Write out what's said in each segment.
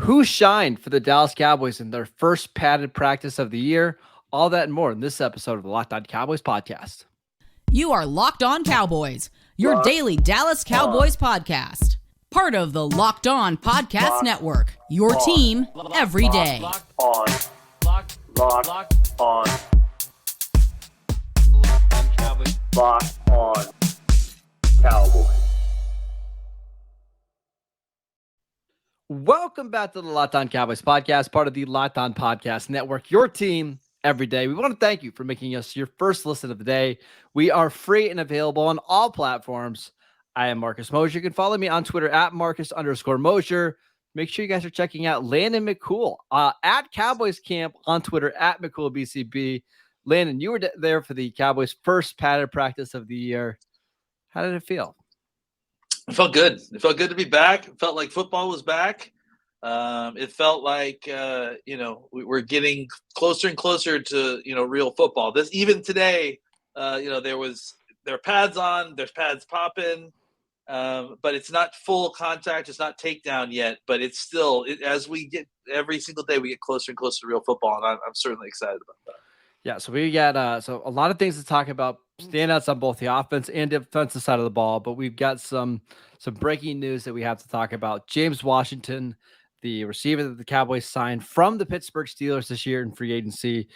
Who shined for the Dallas Cowboys in their first padded practice of the year? All that and more in this episode of the Locked On Cowboys podcast. You are Locked On Cowboys, your Locked daily Dallas Cowboys podcast. Part of the Locked On Podcast Network, your team every day. Locked on Cowboys. Welcome back to the Locked On Cowboys podcast, part of the Locked On Podcast Network, your team every day. We want to thank you for making us your first listen of the day. We are free and available on all platforms. I am Marcus Mosher. You can follow me on Twitter at Marcus_Mosher. Make sure you guys are checking out Landon McCool at Cowboys Camp on Twitter at McCoolBCB. Landon, you were there for the Cowboys' first padded practice of the year. How did it feel? It felt good. It felt good to be back. It felt like football was back. It felt like, we're getting closer and closer to, real football. Even today, there are pads on, there's pads popping, but it's not full contact. It's not takedown yet, but it's still, as we get every single day, we get closer and closer to real football. And I'm certainly excited about that. Yeah, so we got a lot of things to talk about, standouts on both the offense and defensive side of the ball, but we've got some breaking news that we have to talk about. James Washington, the receiver that the Cowboys signed from the Pittsburgh Steelers this year in free agency,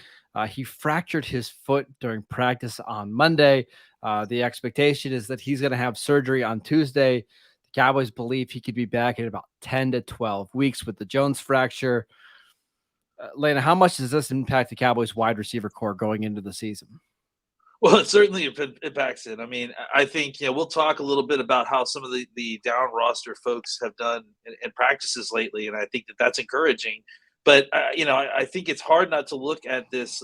he fractured his foot during practice on Monday. The expectation is that he's going to have surgery on Tuesday. The Cowboys believe he could be back in about 10 to 12 weeks with the Jones fracture. Lana, how much does this impact the Cowboys wide receiver core going into the season? Well, it certainly impacts it. I mean, I think, we'll talk a little bit about how some of the down roster folks have done in practices lately, and I think that's encouraging. But, I think it's hard not to look at this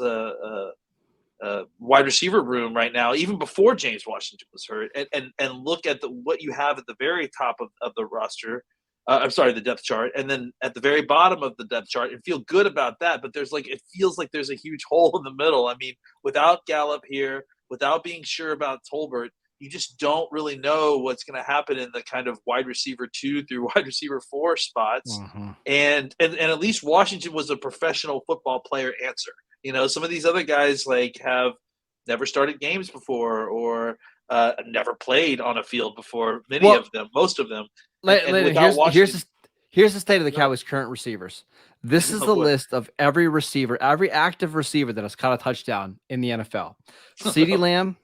wide receiver room right now, even before James Washington was hurt, and look at what you have at the very top of the roster. The depth chart, and then at the very bottom of the depth chart, and feel good about that. But it feels like there's a huge hole in the middle. I mean, without Gallup here, without being sure about Tolbert, you just don't really know what's going to happen in the kind of wide receiver 2 through wide receiver 4 spots. Mm-hmm. And at least Washington was a professional football player answer. Some of these other guys have never started games before or never played on a field before. Most of them. Here's the state of the Cowboys' current receivers. This is the list of every receiver, every active receiver that has caught a touchdown in the NFL. CeeDee Lamb.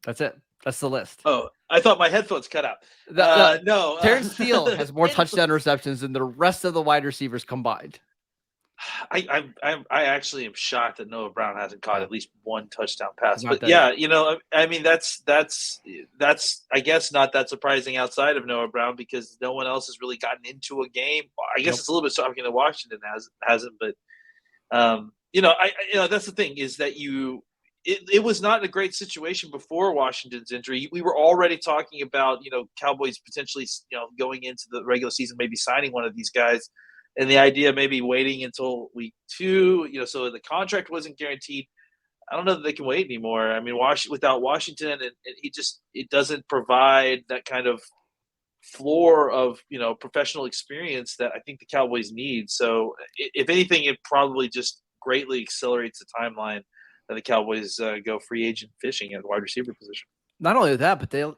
That's it. That's the list. Oh, I thought my headphones cut out. No. Terrence Steele has more touchdown receptions than the rest of the wide receivers combined. I actually am shocked that Noah Brown hasn't caught at least one touchdown pass. But yeah, I mean that's I guess not that surprising outside of Noah Brown because no one else has really gotten into a game. I guess It's a little bit shocking that Washington hasn't, but that's the thing is that it was not a great situation before Washington's injury. We were already talking about Cowboys potentially going into the regular season maybe signing one of these guys. And the idea maybe waiting until week 2, so the contract wasn't guaranteed. I don't know that they can wait anymore. I mean, without Washington, and it doesn't provide that kind of floor of professional experience that I think the Cowboys need. So, if anything, it probably just greatly accelerates the timeline that the Cowboys go free agent fishing at the wide receiver position. Not only that, but they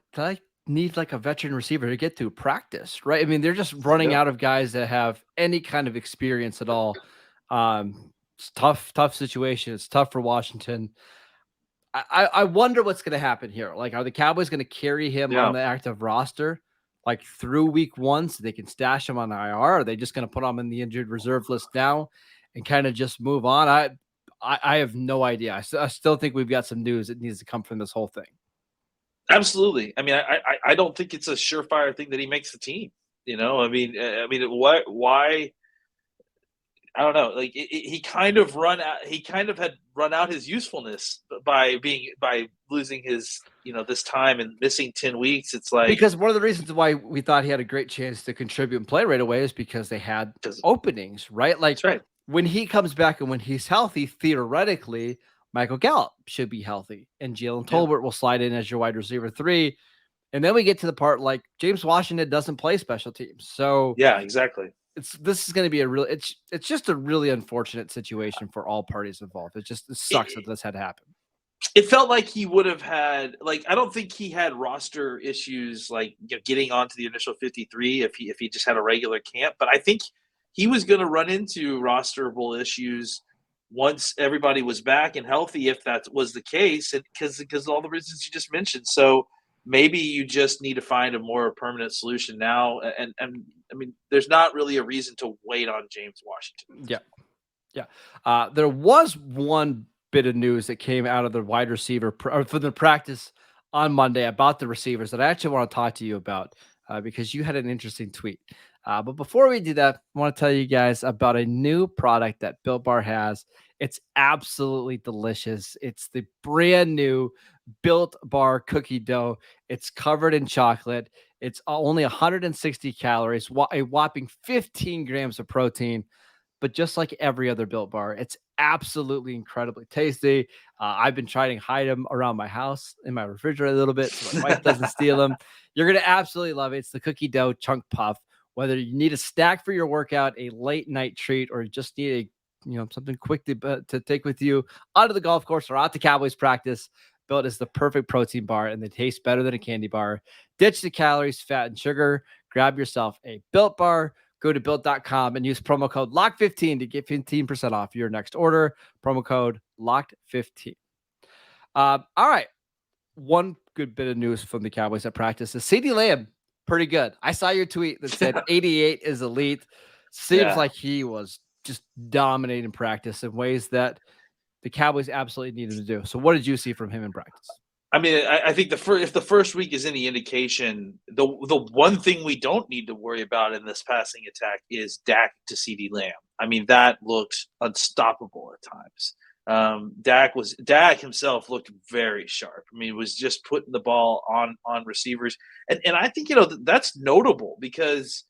need a veteran receiver to get to practice, right? I mean, they're just running out of guys that have any kind of experience at all. It's tough situation. It's tough for Washington. I wonder what's going to happen here. Are the Cowboys going to carry him on the active roster through week 1 so they can stash him on the IR? Or are they just going to put him in the injured reserve list now and kind of just move on? I have no idea. I still think we've got some news that needs to come from this whole thing. Absolutely. I mean, I don't think it's a surefire thing that he makes the team. Why? I don't know. He kind of had run out his usefulness by losing his this time and missing 10 weeks. It's because one of the reasons why we thought he had a great chance to contribute and play right away is because they had openings, right? That's right. When he comes back and when he's healthy, theoretically, Michael Gallup should be healthy, and Jalen Tolbert will slide in as your wide receiver 3, And then we get to the part like James Washington doesn't play special teams. So Yeah, exactly. this is going to be it's just a really unfortunate situation for all parties involved. It sucks that this had to happen. It felt like he would have had, like, I don't think he had roster issues like, getting onto the initial 53 if he just had a regular camp, but I think he was going to run into rosterable issues once everybody was back and healthy, if that was the case, and because of all the reasons you just mentioned. So maybe you just need to find a more permanent solution now, and I mean, there's not really a reason to wait on James Washington. Yeah. There was one bit of news that came out of the wide receiver or for the practice on Monday about the receivers that I actually want to talk to you about because you had an interesting tweet. But before we do that, I want to tell you guys about a new product that Built Bar has. It's absolutely delicious. It's the brand new Built Bar cookie dough. It's covered in chocolate. It's only 160 calories, a whopping 15 grams of protein. But just like every other Built Bar, it's absolutely incredibly tasty. I've been trying to hide them around my house in my refrigerator a little bit so my wife doesn't steal them. You're going to absolutely love it. It's the cookie dough chunk puff. Whether you need a snack for your workout, a late night treat, or you just need something quick to take with you onto the golf course or out to Cowboys practice, Built is the perfect protein bar, and they taste better than a candy bar. Ditch the calories, fat, and sugar. Grab yourself a Built Bar. Go to built.com and use promo code LOCK15 to get 15% off your next order. Promo code LOCK15. All right. One good bit of news from the Cowboys at practice is CeeDee Lamb, pretty good. I saw your tweet that said 88 is elite. Seems like he was just dominating practice in ways that the Cowboys absolutely needed to do. So what did you see from him in practice? I mean, I think if the first week is any indication, the one thing we don't need to worry about in this passing attack is Dak to CeeDee Lamb. I mean, that looked unstoppable at times. Dak himself looked very sharp. I mean, he was just putting the ball on receivers, and I think that's notable because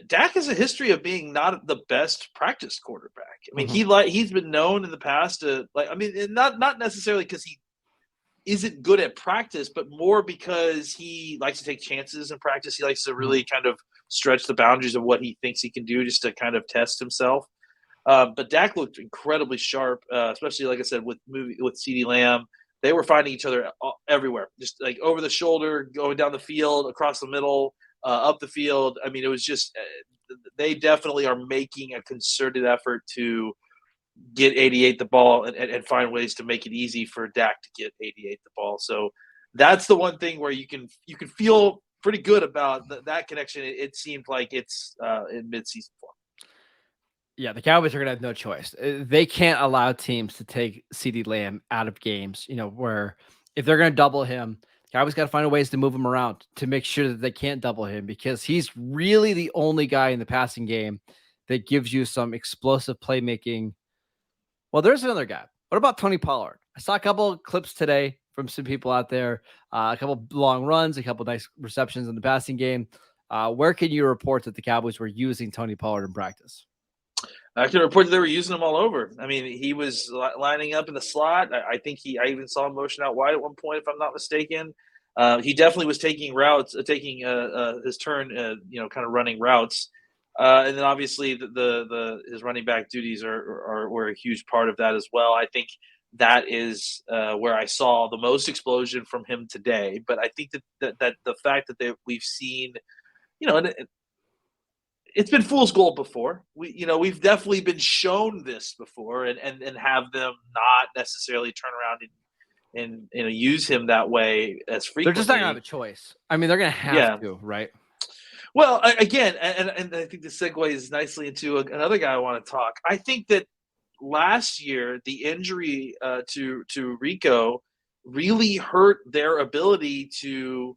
Dak has a history of being not the best practice quarterback. I mean, he's been known in the past to not necessarily because he isn't good at practice, but more because he likes to take chances in practice. He likes to really kind of stretch the boundaries of what he thinks he can do just to kind of test himself. But Dak looked incredibly sharp, especially, like I said, with CeeDee Lamb. They were finding each other everywhere, just like over the shoulder, going down the field, across the middle, up the field. I mean, it was just they definitely are making a concerted effort to get 88 the ball and find ways to make it easy for Dak to get 88 the ball. So that's the one thing where you can feel pretty good about that connection. It seemed like it's in midseason form. Yeah, the Cowboys are going to have no choice. They can't allow teams to take CeeDee Lamb out of games, where if they're going to double him, the Cowboys got to find ways to move him around to make sure that they can't double him because he's really the only guy in the passing game that gives you some explosive playmaking. Well, there's another guy. What about Tony Pollard? I saw a couple of clips today from some people out there, a couple of long runs, a couple of nice receptions in the passing game. Where can you report that the Cowboys were using Tony Pollard in practice? I can report that they were using him all over. I mean, he was lining up in the slot. I think I even saw him motion out wide at one point, if I'm not mistaken. He definitely was taking routes, taking his turn, kind of running routes. And then obviously his running back duties were a huge part of that as well. I think that is where I saw the most explosion from him today. But I think that the fact that we've seen, it's been fool's gold before. We've definitely been shown this before, and have them not necessarily turn around and use him that way as frequently. They're just not gonna have a choice. I mean, they're gonna have to, right? Well, again, and I think the segues nicely into another guy I want to talk. I think that last year the injury to Rico really hurt their ability to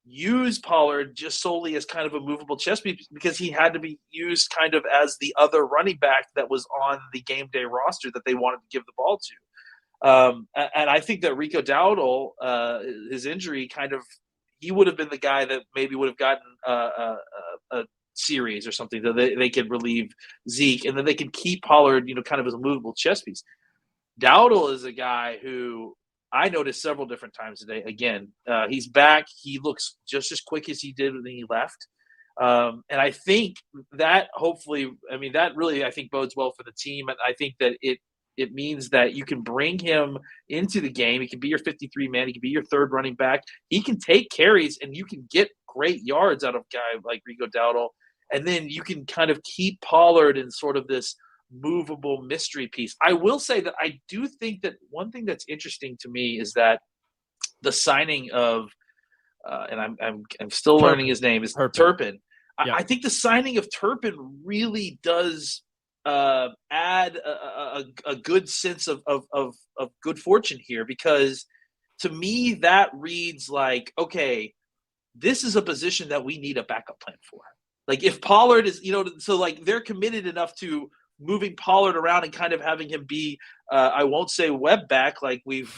use Pollard just solely as kind of a movable chess piece because he had to be used kind of as the other running back that was on the game day roster that they wanted to give the ball to. And I think that Rico Dowdle, his injury he would have been the guy that maybe would have gotten a series or something that they could relieve Zeke, and then they could keep Pollard, kind of as a movable chess piece. Dowdle is a guy who I noticed several different times today. Again, he's back. He looks just as quick as he did when he left. And I think that hopefully, that really, I think, bodes well for the team. And I think that it means that you can bring him into the game. He can be your 53 man. He can be your third running back. He can take carries, and you can get great yards out of a guy like Rico Dowdle. And then you can kind of keep Pollard in sort of this movable mystery piece. I will say that I do think that one thing that's interesting to me is that the signing of and I'm still Turpin. learning his name is Turpin. I think the signing of Turpin really does add a good sense of good fortune here, because to me that reads like, okay, this is a position that we need a backup plan for. Like if Pollard is, so like they're committed enough to moving Pollard around and kind of having him be, I won't say web back like we've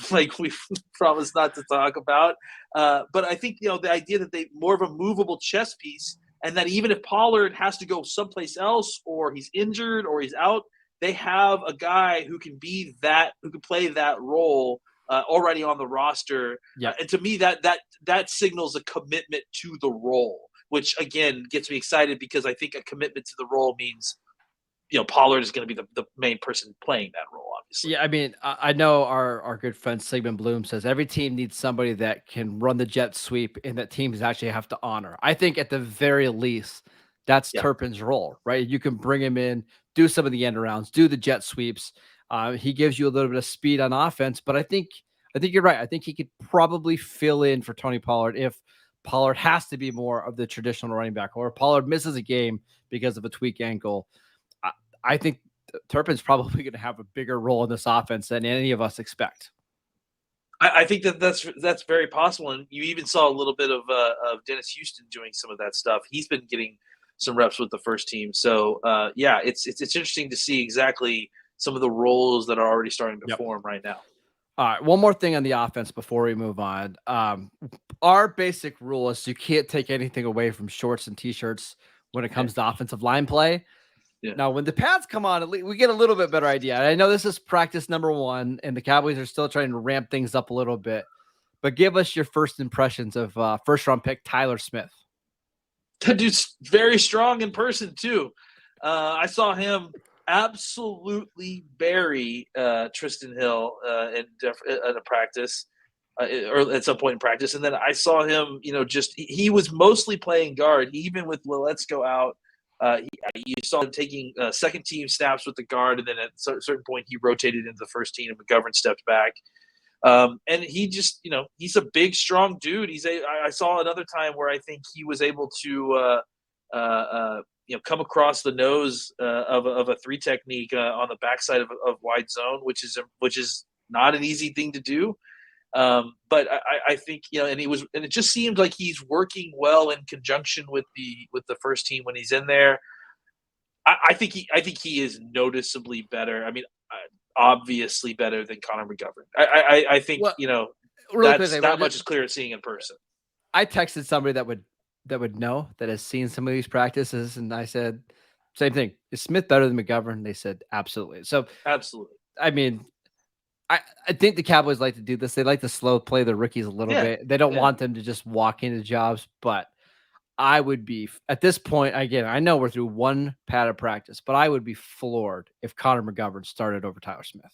promised not to talk about, but I think the idea that they more of a movable chess piece, and that even if Pollard has to go someplace else or he's injured or he's out, they have a guy who can be that, who can play that role already on the roster. And to me, that signals a commitment to the role, which again gets me excited, because I think a commitment to the role means Pollard is going to be the main person playing that role, obviously. Yeah, I know our good friend Sigmund Bloom says every team needs somebody that can run the jet sweep and that teams actually have to honor. I think at the very least, that's Turpin's role, right? You can bring him in, do some of the end arounds, do the jet sweeps. He gives you a little bit of speed on offense, but I think you're right. I think he could probably fill in for Tony Pollard if Pollard has to be more of the traditional running back, or Pollard misses a game because of a tweak ankle. I think Turpin's probably going to have a bigger role in this offense than any of us expect. I think that's very possible, and you even saw a little bit of Dennis Houston doing some of that stuff. He's been getting some reps with the first team, so it's interesting to see exactly some of the roles that are already starting to form right now. All right, one more thing on the offense before we move on. Our basic rule is you can't take anything away from shorts and t-shirts when it comes to offensive line play. Yeah. Now, when the pads come on, we get a little bit better idea. I know this is practice number 1, and the Cowboys are still trying to ramp things up a little bit. But give us your first impressions of first-round pick Tyler Smith. That dude's very strong in person, too. I saw him absolutely bury Tristan Hill in a practice, or at some point in practice. And then I saw him, he was mostly playing guard, even with Leletsko out. You saw him taking second team snaps with the guard, and then at a certain point he rotated into the first team and McGovern stepped back. And he just, he's a big, strong dude. I saw another time where I think he was able to, come across the nose of a 3 technique on the backside of wide zone, which is not an easy thing to do. But I think, and it just seemed like he's working well in conjunction with the first team when he's in there. I think he is noticeably better. Obviously better than Connor McGovern. I think, that much is clear at seeing in person. I texted somebody that would know, that has seen some of these practices, and I said, same thing. Is Smith better than McGovern? They said, absolutely. So absolutely. I think the Cowboys like to do this. They like to slow play the rookies a little bit. They don't want them to just walk into jobs, but I would be, at this point, again, I know we're through one padded practice, but I would be floored if Connor McGovern started over Tyler Smith.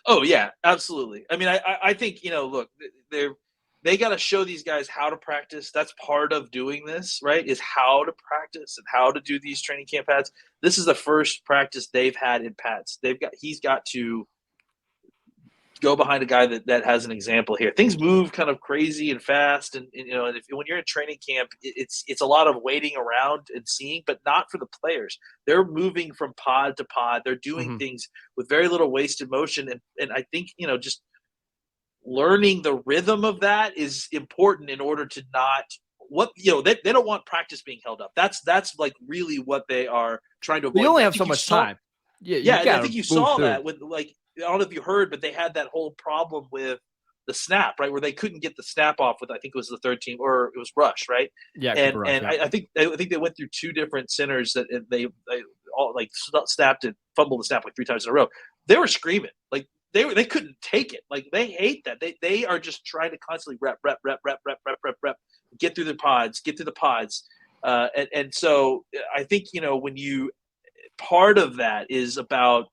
Oh, yeah, absolutely. I think, look, they got to show these guys how to practice. That's part of doing this, right, is how to practice and how to do these training camp pads. This is the first practice they've had in pads. He's got to go behind a guy that has an example here. Things move kind of crazy and fast, and when you're in training camp, it's a lot of waiting around and seeing, but not for the players. They're moving from pod to pod. They're doing things with very little wasted motion, and I think just learning the rhythm of that is important in order to not they don't want practice being held up. That's like really what they are trying to avoid. You only have so much time. I think you saw that with I don't know if you heard, but they had that whole problem with the snap, right, where they couldn't get the snap off with, I think it was the third team, or it was Rush, right? Yeah, and I think they went through 2 different centers that they all snapped and fumbled the snap like 3 times in a row. They were screaming, like they couldn't take it. Like they hate that. They are just trying to constantly rep, get through the pods. And so I think, when part of that is about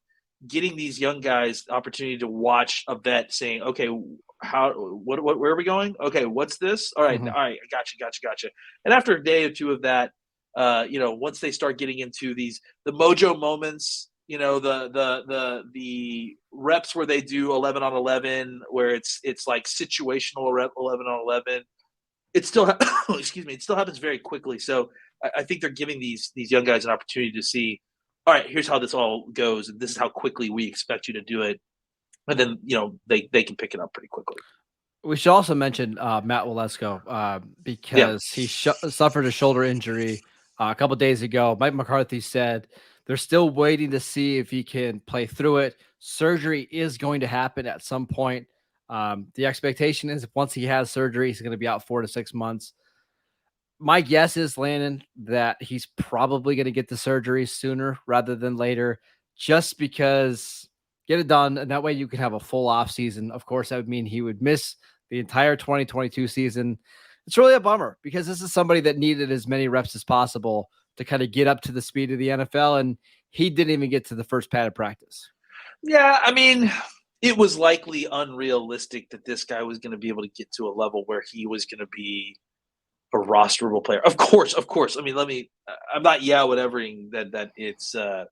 getting these young guys the opportunity to watch a vet saying, okay, where are we going? Okay, what's this? All right, Mhm. all right, gotcha. And after a day or two of that, once they start getting into the mojo moments, the reps where they do 11 on 11, where it's like situational rep 11 on 11, it still excuse me, it still happens very quickly. So I think they're giving these young guys an opportunity to see, all right, here's how this all goes, and this is how quickly we expect you to do it, and then they can pick it up pretty quickly. We should also mention Matt Waletzko Yeah. because he suffered a shoulder injury a couple days ago. Mike McCarthy said they're still waiting to see if he can play through it. Surgery is going to happen at some point. The expectation is once he has surgery, he's going to be out 4 to 6 months. My guess is, Landon, that he's probably going to get the surgery sooner rather than later, just because get it done. And that way you can have a full off season. Of course, that would mean he would miss the entire 2022 season. It's really a bummer because this is somebody that needed as many reps as possible to kind of get up to the speed of the NFL. And he didn't even get to the first padded practice. Yeah, I mean, it was likely unrealistic that this guy was going to be able to get to a level where he was going to be a rosterable player. Of course. I mean, I'm not whatevering that it's that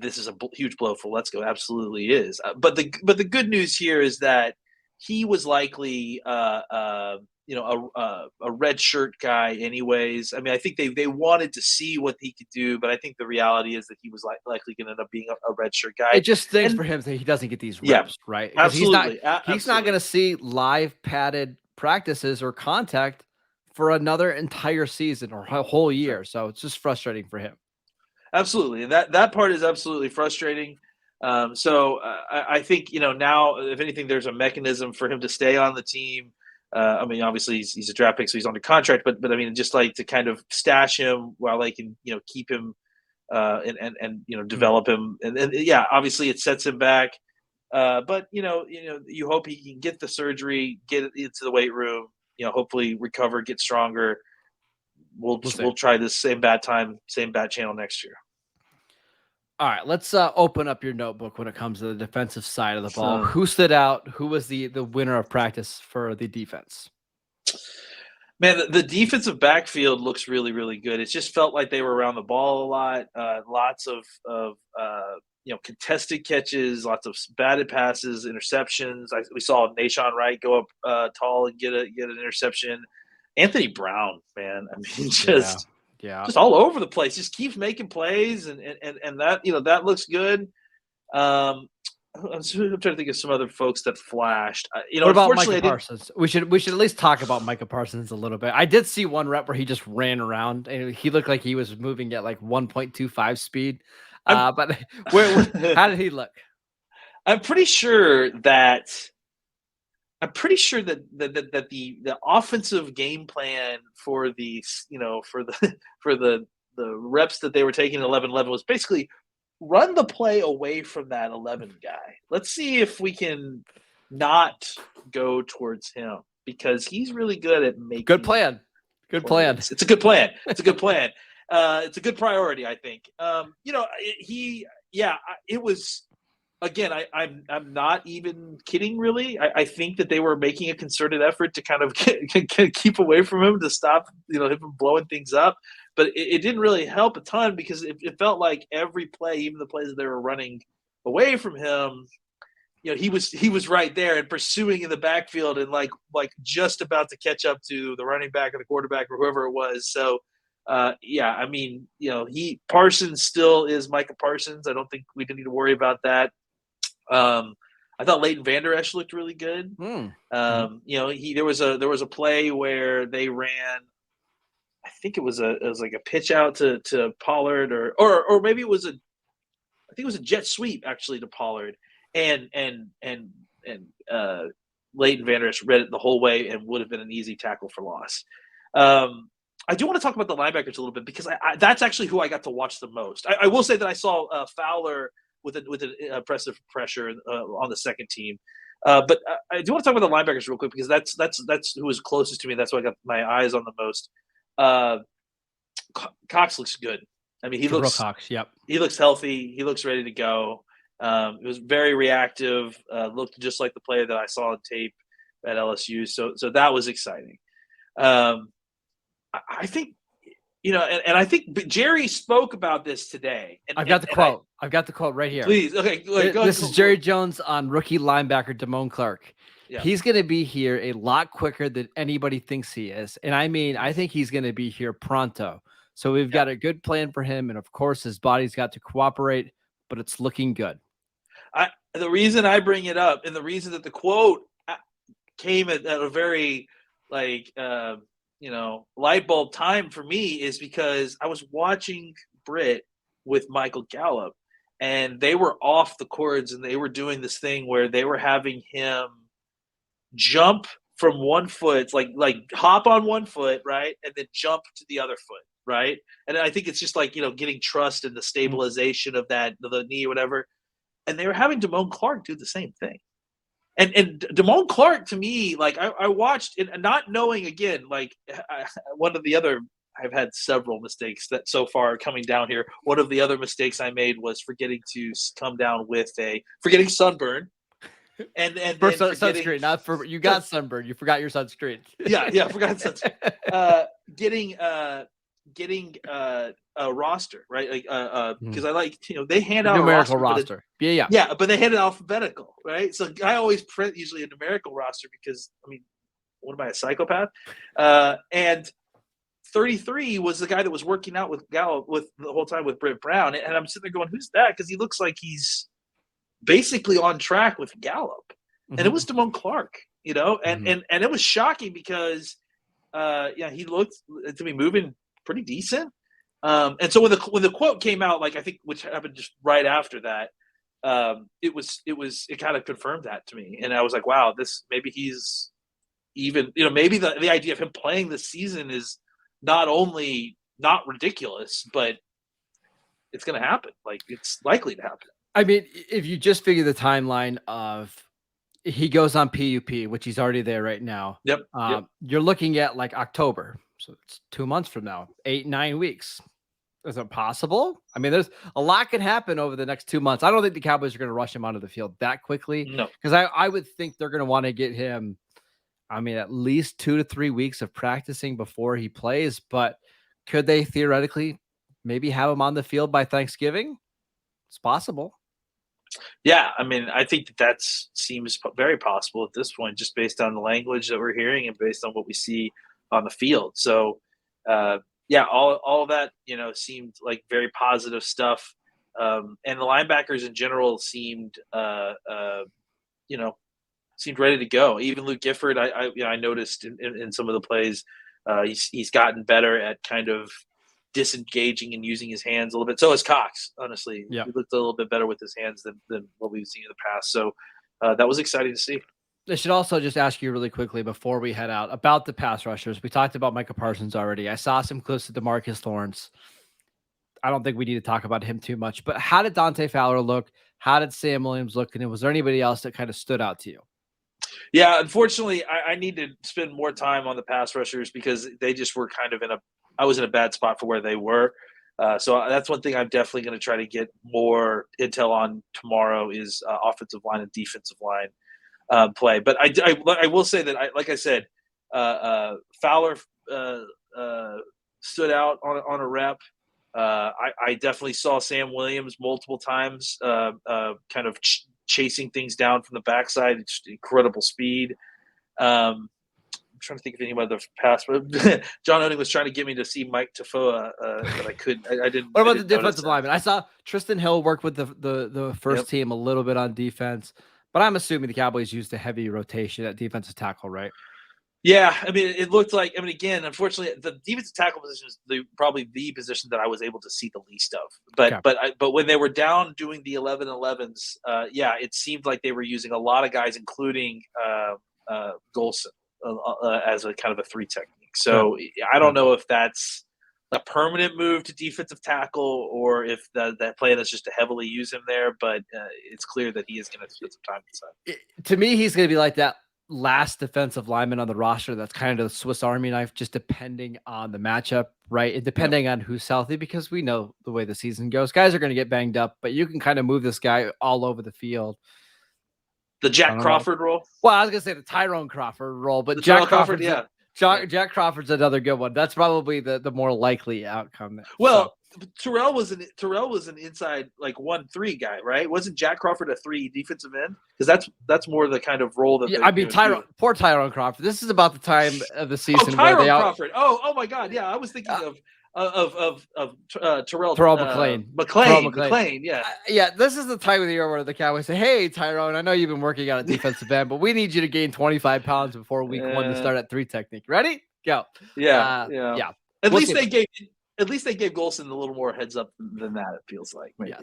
this is a huge blow for Let's Go. Absolutely is. But the good news here is that he was likely a red shirt guy anyways. I mean, I think they wanted to see what he could do, but I think the reality is that he was likely going to end up being a red shirt guy. It just stinks And for him that he doesn't get these yeah, reps, right? Because absolutely. he's not going to see live padded practices or contact for another entire season or a whole year. So it's just frustrating for him. Absolutely. And that part is absolutely frustrating. I think, now, if anything, there's a mechanism for him to stay on the team. I mean, obviously he's a draft pick, so he's under contract, but I mean, just like to kind of stash him while they can, keep him and develop him. And yeah, obviously it sets him back. But you hope he can get the surgery, get into the weight room, hopefully recover, get stronger. We'll try this same bat time, same bat channel next year. All right, let's open up your notebook when it comes to the defensive side of the ball. Who stood out? Who was the winner of practice for the defense? Man, the defensive backfield looks really, really good. It just felt like they were around the ball a lot. Lots of contested catches, lots of batted passes, interceptions. We saw Nashawn Wright go up tall and get an interception. Anthony Brown, man, I mean, just all over the place. Just keeps making plays, and that that looks good. I'm trying to think of some other folks that flashed. What about Micah Parsons? We should at least talk about Micah Parsons a little bit. I did see one rep where he just ran around, and he looked like he was moving at like 1.25 speed. But how did he look? I'm pretty sure that the offensive game plan for the for the reps that they were taking 11-11 was basically run the play away from that 11 guy. Let's see if we can not go towards him, because he's really good at making good plan. Good plan. It's a good plan. It's a good plan. It's a good priority, I think. It was. Again, I'm not even kidding, really. I think that they were making a concerted effort to kind of keep away from him, to stop him from blowing things up. But it didn't really help a ton, because it felt like every play, even the plays that they were running away from him, he was right there and pursuing in the backfield and like just about to catch up to the running back or the quarterback or whoever it was. So. I mean, Parsons still is Micah Parsons. I don't think we need to worry about that. I thought Leighton Vander Esch looked really good. There was a play where they ran. I think it was like a pitch out to Pollard, or maybe it was I think it was a jet sweep actually to Pollard, and Leighton Vander Esch read it the whole way and would have been an easy tackle for loss. I do want to talk about the linebackers a little bit, because that's actually who I got to watch the most. I will say that I saw Fowler with an impressive pressure on the second team. But I do want to talk about the linebackers real quick because that's who was closest to me. That's what I got my eyes on the most. Cox looks good. I mean, Jabril Cox. Yep. He looks healthy. He looks ready to go. It was very reactive. Looked just like the player that I saw on tape at LSU. So that was exciting. I think, and I think Jerry spoke about this today. And, I've got the quote. I've got the quote right here. Please. Okay. Go ahead. This is Jerry Jones on rookie linebacker Damone Clark. Yeah. He's going to be here a lot quicker than anybody thinks he is. And I think he's going to be here pronto. So we've got a good plan for him. And of course, his body's got to cooperate, but it's looking good. The reason I bring it up and the reason that the quote came at a very light bulb time for me is because I was watching Britt with Michael Gallup and they were off the cords and they were doing this thing where they were having him jump from one foot, like hop on one foot, right? And then jump to the other foot, right? And I think it's just like, getting trust and the stabilization of that, the knee or whatever. And they were having Damone Clark do the same thing. And Damone Clark, to me, like I watched it, not knowing again, like one of the other, I've had several mistakes that so far coming down here. One of the other mistakes I made was forgetting to come down with forgetting sunburn. And first sunscreen, not for you got sunburn. You forgot your sunscreen. Yeah, I forgot sunscreen. Getting a roster, right? Like because I like they hand out numerical a roster. Yeah, but they hand it alphabetical, right? So I always print usually a numerical roster because what am I, a psychopath? And 33 was the guy that was working out with Gallup with the whole time with Britt Brown, and I'm sitting there going, "Who's that?" Because he looks like he's basically on track with Gallup, and it was Damone Clark, and it was shocking because he looked to be moving pretty decent, and so when the quote came out, like I think which happened just right after that, it kind of confirmed that to me, and I was like, wow, this maybe he's even maybe the idea of him playing this season is not only not ridiculous, but it's going to happen. Like it's likely to happen. I mean, if you just figure the timeline of he goes on PUP, which he's already there right now. Yep. You're looking at like October. So it's 2 months from now, 8-9 weeks. Is it possible? I mean, there's a lot can happen over the next 2 months. I don't think the Cowboys are going to rush him onto the field that quickly. No. Because I would think they're going to want to get him, at least 2 to 3 weeks of practicing before he plays. But could they theoretically maybe have him on the field by Thanksgiving? It's possible. Yeah, I think that seems very possible at this point, just based on the language that we're hearing and based on what we see on the field. So, all of that, seemed like very positive stuff. And the linebackers in general seemed ready to go. Even Luke Gifford, I noticed in some of the plays, he's gotten better at kind of disengaging and using his hands a little bit. So is Cox, honestly. Yeah. He looked a little bit better with his hands than what we've seen in the past. So that was exciting to see. I should also just ask you really quickly before we head out about the pass rushers. We talked about Micah Parsons already. I saw some clips of DeMarcus Lawrence. I don't think we need to talk about him too much, but how did Dante Fowler look? How did Sam Williams look? And was there anybody else that kind of stood out to you? Yeah, unfortunately, I need to spend more time on the pass rushers because they just were kind of I was in a bad spot for where they were. So that's one thing I'm definitely going to try to get more intel on tomorrow is offensive line and defensive line play. But I will say that, like I said, Fowler stood out on a rep. I definitely saw Sam Williams multiple times kind of chasing things down from the backside. It's incredible speed. I'm trying to think of any other pass. John Oening was trying to get me to see Mike Tafoa, but I couldn't. I didn't. What about the defensive lineman? I saw Tristan Hill work with the first team a little bit on defense, but I'm assuming the Cowboys used a heavy rotation at defensive tackle, right? Yeah, it looked like. Unfortunately, the defensive tackle position is probably the position that I was able to see the least of. But when they were down doing the 11-11s, it seemed like they were using a lot of guys, including Golson, as a kind of a 3 technique. So I don't know if that's a permanent move to defensive tackle or if that plan is just to heavily use him there. But it's clear that he is going to spend some time inside. To me, he's going to be like that last defensive lineman on the roster. That's kind of the Swiss Army knife, just depending on the matchup, right? And depending on who's healthy, because we know the way the season goes. Guys are going to get banged up, but you can kind of move this guy all over the field. The Jack Crawford role? Well, I was going to say the Tyrone Crawford role, but Jack Crawford, yeah. Jack Crawford's another good one. That's probably the more likely outcome there. Well, so. Terrell was an inside like 1-3 guy, right? Wasn't Jack Crawford a 3 defensive end? Because that's more the kind of role that. Yeah, I mean, poor Tyrone Crawford. This is about the time of the season. Tyrone Crawford. Oh my God, yeah. I was thinking of Terrell McClain. Yeah. This is the time of the year where the Cowboys say, "Hey, Tyrone, I know you've been working out at defensive end, but we need you to gain 25 pounds before week 1 to start at 3 technique. Ready? Go." Yeah. At least they gave Golson a little more heads up than that. It feels like maybe.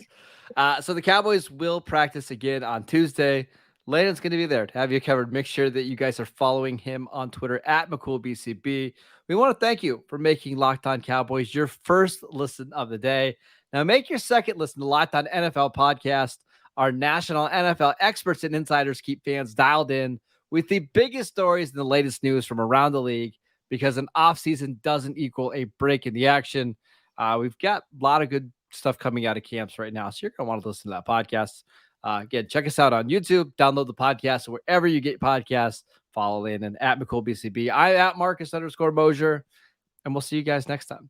Yes. So the Cowboys will practice again on Tuesday. Landon's going to be there to have you covered. Make sure that you guys are following him on Twitter at McCoolBCB. We want to thank you for making Locked On Cowboys your first listen of the day. Now make your second listen to Locked On NFL podcast. Our national NFL experts and insiders keep fans dialed in with the biggest stories and the latest news from around the league, because an offseason doesn't equal a break in the action. We've got a lot of good stuff coming out of camps right now, so you're going to want to listen to that podcast. Again, check us out on YouTube, download the podcast wherever you get podcasts. Follow Landon at McCoolBCB. I'm at Marcus _Mosher, and we'll see you guys next time.